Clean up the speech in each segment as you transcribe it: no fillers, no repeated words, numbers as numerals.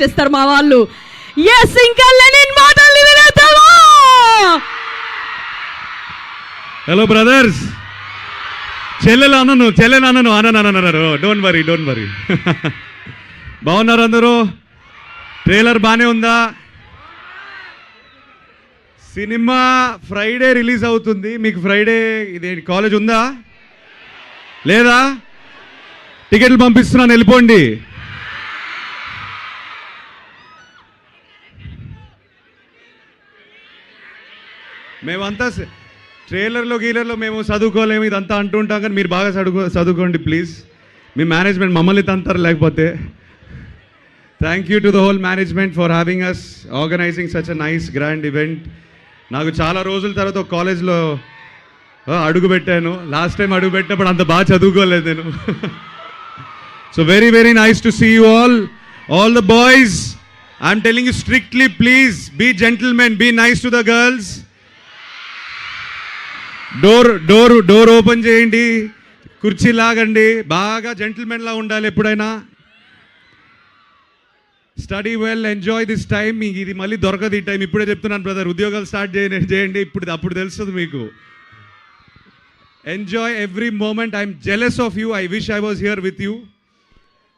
చేస్తారు మా వాళ్ళు. ఎస్, ఇంకా లెనిన్ మాటలు వినేద్దామా? హలో బ్రదర్స్, చెల్లెలు అన్నారు. డోంట్ వరీ బాగున్నారు అందరూ? ట్రైలర్ బాగానే ఉందా? సినిమా ఫ్రైడే రిలీజ్ అవుతుంది. మీకు ఫ్రైడే ఇదే కాలేజ్ ఉందా లేదా? టికెట్లు పంపిస్తున్నాను, వెళ్ళిపోండి. మేమంతా ట్రైలర్లో మేము చదువుకోలేము ఇదంతా అంటుంటాం, కానీ మీరు బాగా చదువుకోండి ప్లీజ్. మీ మేనేజ్మెంట్ మమ్మల్ని తంతారు లేకపోతే. Thank you to the whole management for having us, organizing such a nice grand event. నాకు చాలా రోజుల తర్వాత ఒక కాలేజ్లో అడుగు పెట్టాను. లాస్ట్ టైం అడుగు పెట్టినప్పుడు అంత బాగా చదువుకోలేదు నేను. So very nice to see you all the boys. I'm telling you strictly, please be gentlemen, be nice to the girls. Door open చేయండి, కుర్చీ లాగండి, బాగా జెంటిల్మెన్ లా ఉండాలి ఎప్పుడైనా. Study well, enjoy this time. ఇది మళ్ళీ దొరకదు ఈ టైం. ఇప్పుడే చెప్తున్నాను బ్రదర్, ఉద్యోగాలు స్టార్ట్ చేయండి అప్పుడు తెలుస్తుంది మీకు. Enjoy every moment. I'm jealous of you. I wish I was here with you.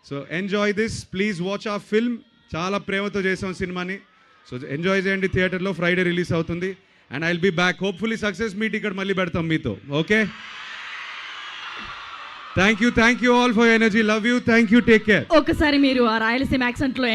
So enjoy this, please watch ఆ ఫిల్మ్. చాలా ప్రేమతో చేసాం సినిమాని. సో ఎంజాయ్ చేయండి. థియేటర్లో ఫ్రైడే రిలీజ్ అవుతుంది. And I will be back. Hopefully success meet ఇక్కడ మళ్ళీ పెడతాం మీతో. Okay, thank you all for energy. Love you, thank you, take care. ఒకసారి మీరు ఆ రాయలసీమ యాక్సెంట్లో